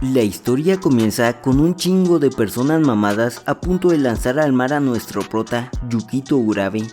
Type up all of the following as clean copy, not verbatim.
La historia comienza con un chingo de personas mamadas a punto de lanzar al mar a nuestro prota, Yukito Urabe.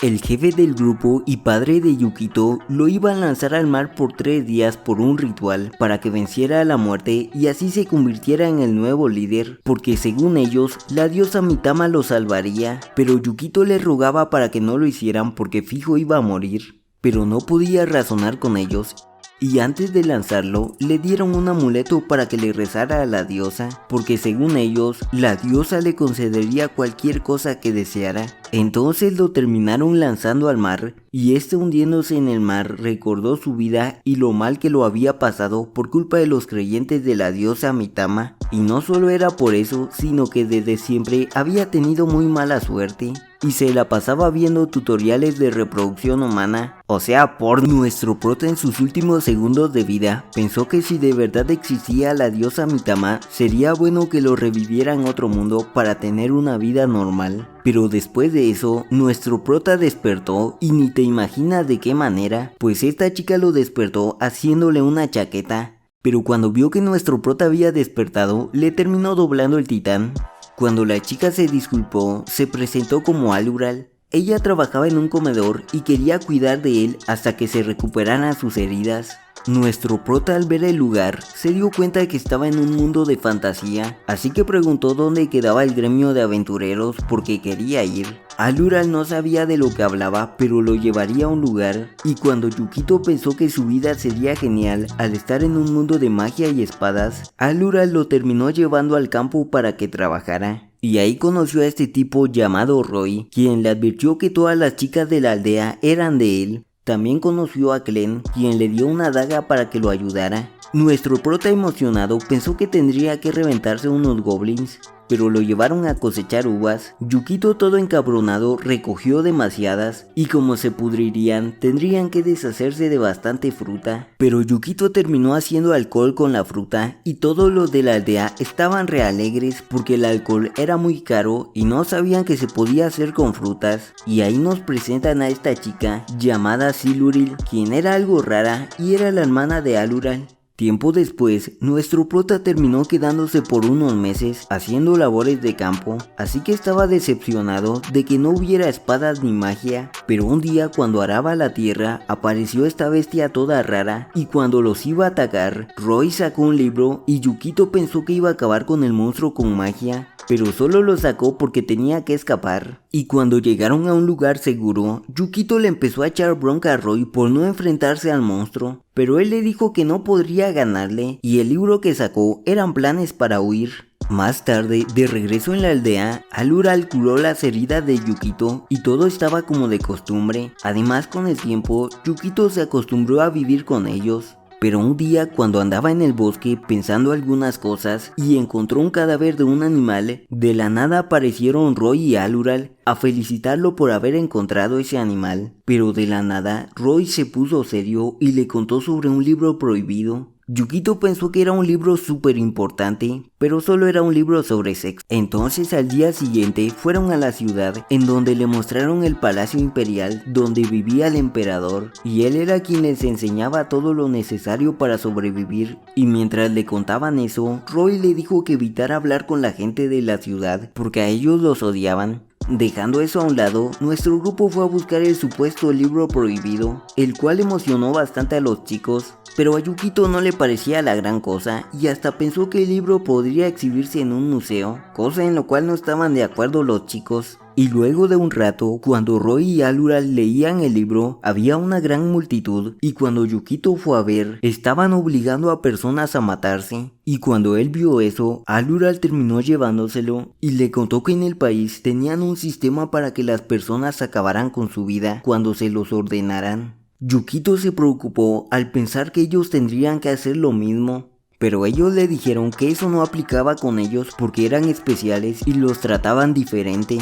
El jefe del grupo y padre de Yukito lo iba a lanzar al mar por 3 días por un ritual para que venciera a la muerte y así se convirtiera en el nuevo líder, porque según ellos, la diosa Mitama lo salvaría, pero Yukito le rogaba para que no lo hicieran porque fijo iba a morir, pero no podía razonar con ellos. Y antes de lanzarlo, le dieron un amuleto para que le rezara a la diosa, porque según ellos, la diosa le concedería cualquier cosa que deseara. Entonces lo terminaron lanzando al mar, y este hundiéndose en el mar recordó su vida y lo mal que lo había pasado por culpa de los creyentes de la diosa Mitama. Y no solo era por eso, sino que desde siempre había tenido muy mala suerte y se la pasaba viendo tutoriales de reproducción humana, o sea, porno. Nuestro prota en sus últimos segundos de vida pensó que si de verdad existía la diosa Mitama, sería bueno que lo reviviera en otro mundo para tener una vida normal. Pero después de eso, nuestro prota despertó y ni te imaginas de qué manera, pues esta chica lo despertó haciéndole una chaqueta. Pero cuando vio que nuestro prota había despertado, le terminó doblando el titán. Cuando la chica se disculpó, se presentó como Alural. Ella trabajaba en un comedor y quería cuidar de él hasta que se recuperaran sus heridas. Nuestro prota al ver el lugar se dio cuenta de que estaba en un mundo de fantasía, así que preguntó dónde quedaba el gremio de aventureros porque quería ir. Alural no sabía de lo que hablaba, pero lo llevaría a un lugar, y cuando Yukito pensó que su vida sería genial al estar en un mundo de magia y espadas, Alural lo terminó llevando al campo para que trabajara. Y ahí conoció a este tipo llamado Roy, quien le advirtió que todas las chicas de la aldea eran de él. También conoció a Glenn, quien le dio una daga para que lo ayudara. Nuestro prota emocionado pensó que tendría que reventarse unos goblins, pero lo llevaron a cosechar uvas. Yukito todo encabronado recogió demasiadas y como se pudrirían tendrían que deshacerse de bastante fruta. Pero Yukito terminó haciendo alcohol con la fruta y todos los de la aldea estaban re alegres porque el alcohol era muy caro y no sabían que se podía hacer con frutas. Y ahí nos presentan a esta chica llamada Siluril, quien era algo rara y era la hermana de Alural. Tiempo después, nuestro prota terminó quedándose por unos meses haciendo labores de campo, así que estaba decepcionado de que no hubiera espadas ni magia, pero un día cuando araba la tierra apareció esta bestia toda rara y cuando los iba a atacar, Roy sacó un libro y Yukito pensó que iba a acabar con el monstruo con magia, pero solo lo sacó porque tenía que escapar. Y cuando llegaron a un lugar seguro, Yukito le empezó a echar bronca a Roy por no enfrentarse al monstruo, pero él le dijo que no podría ganarle y el libro que sacó eran planes para huir. Más tarde, de regreso en la aldea, Alural curó las heridas de Yukito y todo estaba como de costumbre. Además, con el tiempo, Yukito se acostumbró a vivir con ellos. Pero un día cuando andaba en el bosque pensando algunas cosas y encontró un cadáver de un animal, de la nada aparecieron Roy y Alural a felicitarlo por haber encontrado ese animal. Pero de la nada, Roy se puso serio y le contó sobre un libro prohibido. Yukito pensó que era un libro súper importante, pero solo era un libro sobre sexo. Entonces al día siguiente fueron a la ciudad en donde le mostraron el palacio imperial donde vivía el emperador y él era quien les enseñaba todo lo necesario para sobrevivir. Y mientras le contaban eso, Roy le dijo que evitara hablar con la gente de la ciudad porque a ellos los odiaban. Dejando eso a un lado, nuestro grupo fue a buscar el supuesto libro prohibido, el cual emocionó bastante a los chicos, pero a Yukito no le parecía la gran cosa y hasta pensó que el libro podría exhibirse en un museo, cosa en lo cual no estaban de acuerdo los chicos. Y luego de un rato, cuando Roy y Alural leían el libro, había una gran multitud y cuando Yukito fue a ver, estaban obligando a personas a matarse. Y cuando él vio eso, Alural terminó llevándoselo y le contó que en el país tenían un sistema para que las personas acabaran con su vida cuando se los ordenaran. Yukito se preocupó al pensar que ellos tendrían que hacer lo mismo, pero ellos le dijeron que eso no aplicaba con ellos porque eran especiales y los trataban diferente.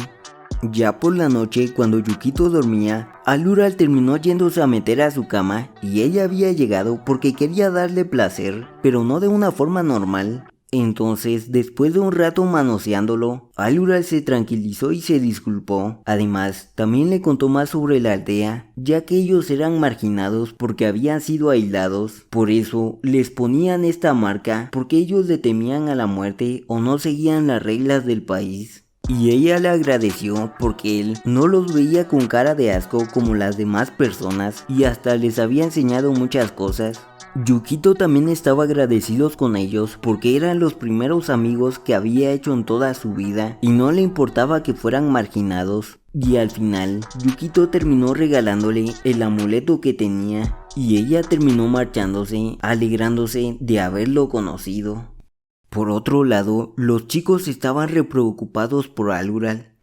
Ya por la noche, cuando Yukito dormía, Alural terminó yéndose a meter a su cama y ella había llegado porque quería darle placer, pero no de una forma normal. Entonces, después de un rato manoseándolo, Alural se tranquilizó y se disculpó. Además, también le contó más sobre la aldea, ya que ellos eran marginados porque habían sido aislados. Por eso, les ponían esta marca porque ellos le temían a la muerte o no seguían las reglas del país. Y ella le agradeció porque él no los veía con cara de asco como las demás personas y hasta les había enseñado muchas cosas. Yukito también estaba agradecido con ellos porque eran los primeros amigos que había hecho en toda su vida y no le importaba que fueran marginados. Y al final, Yukito terminó regalándole el amuleto que tenía y ella terminó marchándose, alegrándose de haberlo conocido. Por otro lado, los chicos estaban re preocupados por Alural.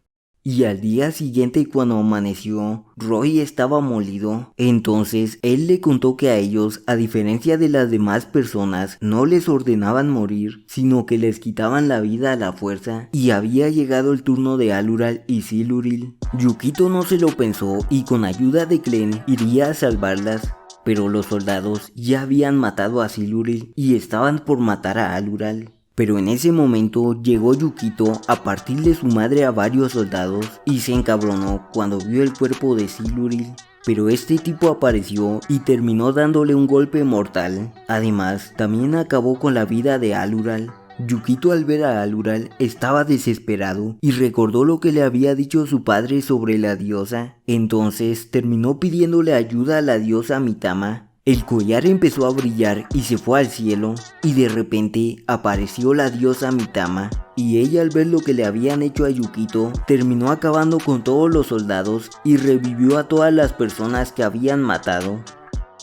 Y al día siguiente, cuando amaneció, Roy estaba molido. Entonces él le contó que a ellos, a diferencia de las demás personas, no les ordenaban morir, sino que les quitaban la vida a la fuerza. Y había llegado el turno de Alural y Siluril. Yukito no se lo pensó y con ayuda de Glenn iría a salvarlas. Pero los soldados ya habían matado a Siluril y estaban por matar a Alural. Pero en ese momento llegó Yukito a partirle su madre a varios soldados y se encabronó cuando vio el cuerpo de Siluril. Pero este tipo apareció y terminó dándole un golpe mortal. Además, también acabó con la vida de Alural. Yukito al ver a Alural estaba desesperado y recordó lo que le había dicho su padre sobre la diosa. Entonces terminó pidiéndole ayuda a la diosa Mitama. El collar empezó a brillar y se fue al cielo, y de repente apareció la diosa Mitama, y ella al ver lo que le habían hecho a Yukito, terminó acabando con todos los soldados y revivió a todas las personas que habían matado.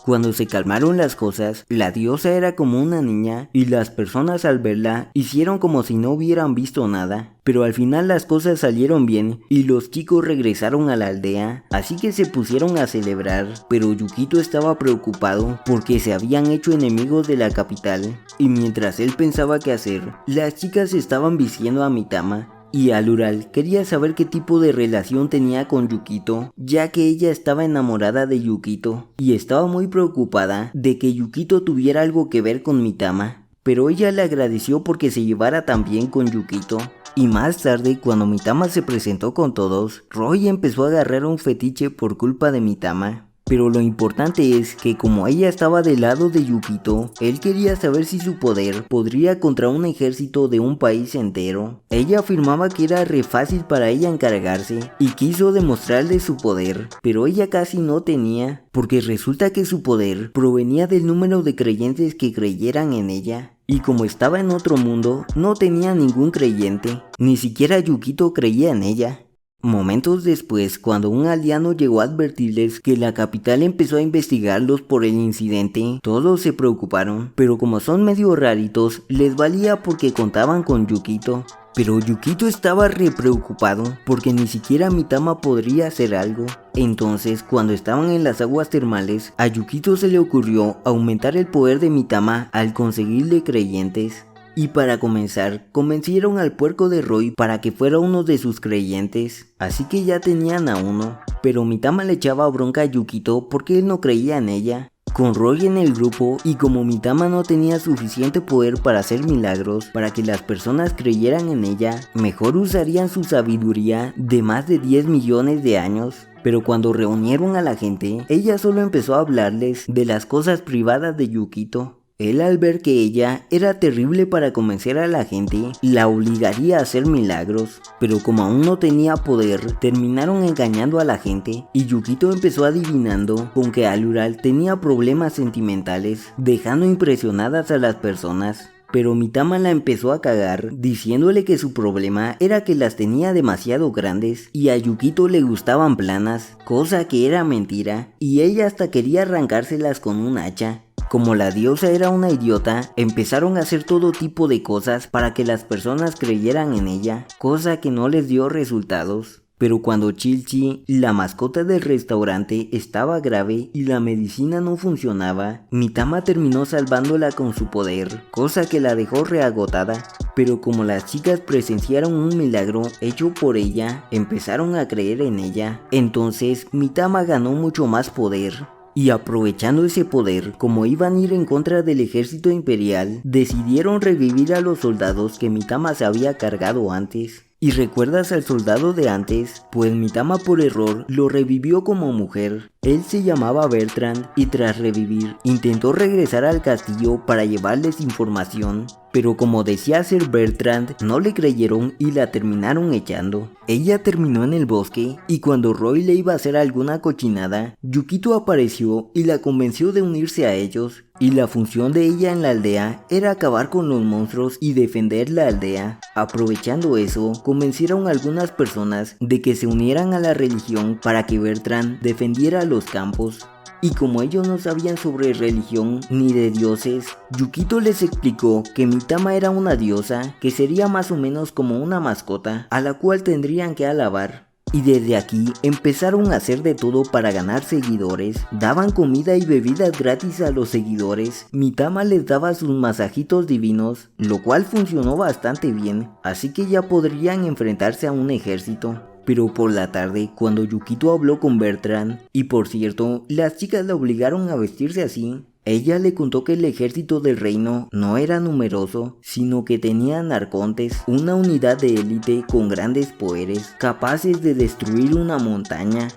Cuando se calmaron las cosas, la diosa era como una niña y las personas al verla hicieron como si no hubieran visto nada. Pero al final las cosas salieron bien y los chicos regresaron a la aldea, así que se pusieron a celebrar. Pero Yukito estaba preocupado porque se habían hecho enemigos de la capital y mientras él pensaba qué hacer, las chicas estaban vistiendo a Mitama. Y Alural quería saber qué tipo de relación tenía con Yukito, ya que ella estaba enamorada de Yukito y estaba muy preocupada de que Yukito tuviera algo que ver con Mitama, pero ella le agradeció porque se llevara tan bien con Yukito. Y más tarde, cuando Mitama se presentó con todos, Roy empezó a agarrar un fetiche por culpa de Mitama. Pero lo importante es que como ella estaba del lado de Yukito, él quería saber si su poder podría contra un ejército de un país entero. Ella afirmaba que era re fácil para ella encargarse y quiso demostrarle su poder, pero ella casi no tenía, porque resulta que su poder provenía del número de creyentes que creyeran en ella. Y como estaba en otro mundo, no tenía ningún creyente, ni siquiera Yukito creía en ella. Momentos después, cuando un aldeano llegó a advertirles que la capital empezó a investigarlos por el incidente, todos se preocuparon, pero como son medio raritos, les valía porque contaban con Yukito. Pero Yukito estaba re preocupado porque ni siquiera Mitama podría hacer algo. Entonces, cuando estaban en las aguas termales, a Yukito se le ocurrió aumentar el poder de Mitama al conseguirle creyentes. Y para comenzar, convencieron al puerco de Roy para que fuera uno de sus creyentes, así que ya tenían a uno, pero Mitama le echaba bronca a Yukito porque él no creía en ella. Con Roy en el grupo y como Mitama no tenía suficiente poder para hacer milagros para que las personas creyeran en ella, mejor usarían su sabiduría de más de 10 millones de años. Pero cuando reunieron a la gente, ella solo empezó a hablarles de las cosas privadas de Yukito. Él al ver que ella era terrible para convencer a la gente, la obligaría a hacer milagros, pero como aún no tenía poder, terminaron engañando a la gente y Yukito empezó adivinando con que Alural tenía problemas sentimentales, dejando impresionadas a las personas. Pero Mitama la empezó a cagar, diciéndole que su problema era que las tenía demasiado grandes y a Yukito le gustaban planas, cosa que era mentira, y ella hasta quería arrancárselas con un hacha. Como la diosa era una idiota, empezaron a hacer todo tipo de cosas para que las personas creyeran en ella, cosa que no les dio resultados. Pero cuando Chilchi, la mascota del restaurante, estaba grave y la medicina no funcionaba, Mitama terminó salvándola con su poder, cosa que la dejó reagotada. Pero como las chicas presenciaron un milagro hecho por ella, empezaron a creer en ella. Entonces Mitama ganó mucho más poder. Y aprovechando ese poder, como iban a ir en contra del ejército imperial, decidieron revivir a los soldados que Mitama se había cargado antes. ¿Y recuerdas al soldado de antes? Pues Mitama por error lo revivió como mujer. Él se llamaba Bertrand y tras revivir intentó regresar al castillo para llevarles información, pero como decía ser Bertrand no le creyeron y la terminaron echando. Ella terminó en el bosque y cuando Roy le iba a hacer alguna cochinada, Yukito apareció y la convenció de unirse a ellos. Y la función de ella en la aldea era acabar con los monstruos y defender la aldea. Aprovechando eso, convencieron a algunas personas de que se unieran a la religión para que Bertrand defendiera los campos. Y como ellos no sabían sobre religión ni de dioses, Yukito les explicó que Mitama era una diosa que sería más o menos como una mascota a la cual tendrían que alabar. Y desde aquí empezaron a hacer de todo para ganar seguidores. Daban comida y bebidas gratis a los seguidores. Mitama les daba sus masajitos divinos, lo cual funcionó bastante bien, así que ya podrían enfrentarse a un ejército. Pero por la tarde, cuando Yukito habló con Bertrand, y por cierto, las chicas la obligaron a vestirse así, ella le contó que el ejército del reino no era numeroso, sino que tenían arcontes, una unidad de élite con grandes poderes, capaces de destruir una montaña.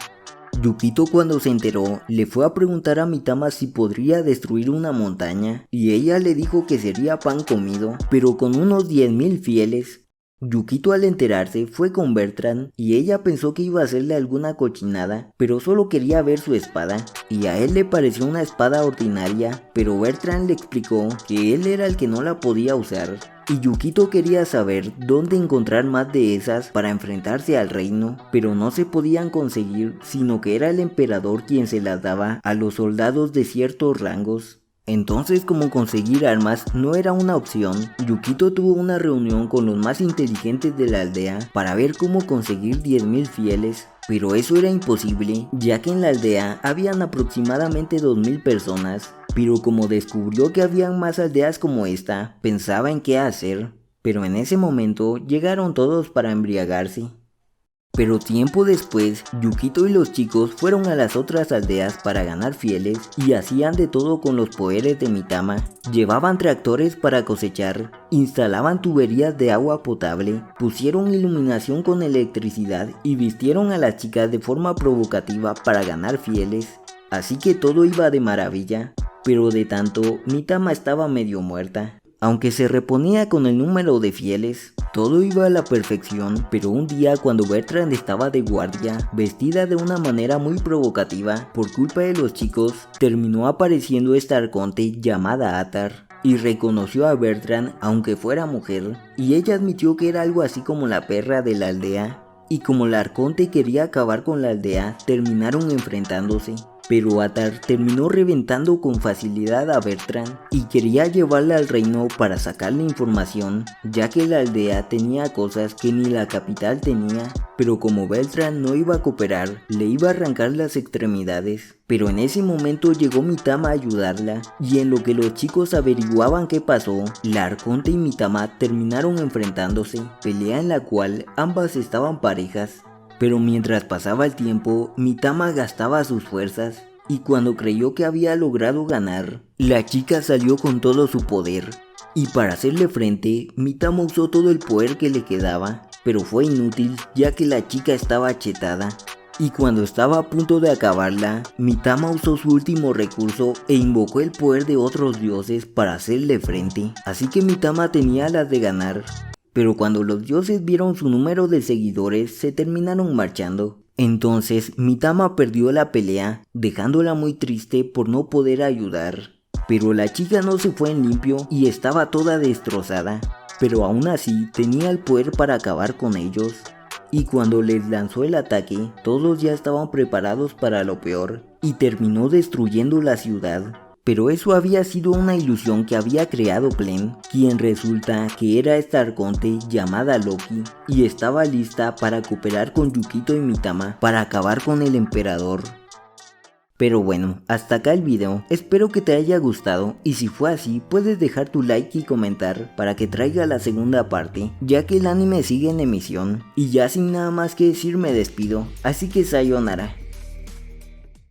Yukito cuando se enteró, le fue a preguntar a Mitama si podría destruir una montaña, y ella le dijo que sería pan comido, pero con unos 10,000 fieles. Yukito al enterarse fue con Bertrand y ella pensó que iba a hacerle alguna cochinada, pero solo quería ver su espada y a él le pareció una espada ordinaria, pero Bertrand le explicó que él era el que no la podía usar. Y Yukito quería saber dónde encontrar más de esas para enfrentarse al reino, pero no se podían conseguir, sino que era el emperador quien se las daba a los soldados de ciertos rangos. Entonces, como conseguir armas no era una opción, Yukito tuvo una reunión con los más inteligentes de la aldea para ver cómo conseguir 10,000 fieles, pero eso era imposible, ya que en la aldea habían aproximadamente 2,000 personas, pero como descubrió que habían más aldeas como esta, pensaba en qué hacer, pero en ese momento llegaron todos para embriagarse. Pero tiempo después, Yukito y los chicos fueron a las otras aldeas para ganar fieles y hacían de todo con los poderes de Mitama. Llevaban tractores para cosechar, instalaban tuberías de agua potable, pusieron iluminación con electricidad y vistieron a las chicas de forma provocativa para ganar fieles. Así que todo iba de maravilla, pero de tanto, Mitama estaba medio muerta. Aunque se reponía con el número de fieles, todo iba a la perfección, pero un día cuando Bertrand estaba de guardia, vestida de una manera muy provocativa, por culpa de los chicos, terminó apareciendo esta arconte llamada Atar, y reconoció a Bertrand aunque fuera mujer, y ella admitió que era algo así como la perra de la aldea, y como la arconte quería acabar con la aldea, terminaron enfrentándose. Pero Atar terminó reventando con facilidad a Bertrand y quería llevarla al reino para sacarle información, ya que la aldea tenía cosas que ni la capital tenía, pero como Bertrand no iba a cooperar, le iba a arrancar las extremidades. Pero en ese momento llegó Mitama a ayudarla, y en lo que los chicos averiguaban qué pasó, la arconte y Mitama terminaron enfrentándose, pelea en la cual ambas estaban parejas. Pero mientras pasaba el tiempo, Mitama gastaba sus fuerzas, y cuando creyó que había logrado ganar, la chica salió con todo su poder. Y para hacerle frente, Mitama usó todo el poder que le quedaba, pero fue inútil ya que la chica estaba chetada. Y cuando estaba a punto de acabarla, Mitama usó su último recurso e invocó el poder de otros dioses para hacerle frente, así que Mitama tenía las de ganar. Pero cuando los dioses vieron su número de seguidores, se terminaron marchando. Entonces, Mitama perdió la pelea, dejándola muy triste por no poder ayudar. Pero la chica no se fue en limpio y estaba toda destrozada, pero aún así tenía el poder para acabar con ellos. Y cuando les lanzó el ataque, todos ya estaban preparados para lo peor, y terminó destruyendo la ciudad. Pero eso había sido una ilusión que había creado Glenn, quien resulta que era esta arconte llamada Loki, y estaba lista para cooperar con Yukito y Mitama para acabar con el emperador. Pero bueno, hasta acá el video, espero que te haya gustado y si fue así puedes dejar tu like y comentar para que traiga la segunda parte, ya que el anime sigue en emisión. Y ya sin nada más que decir me despido, así que sayonara.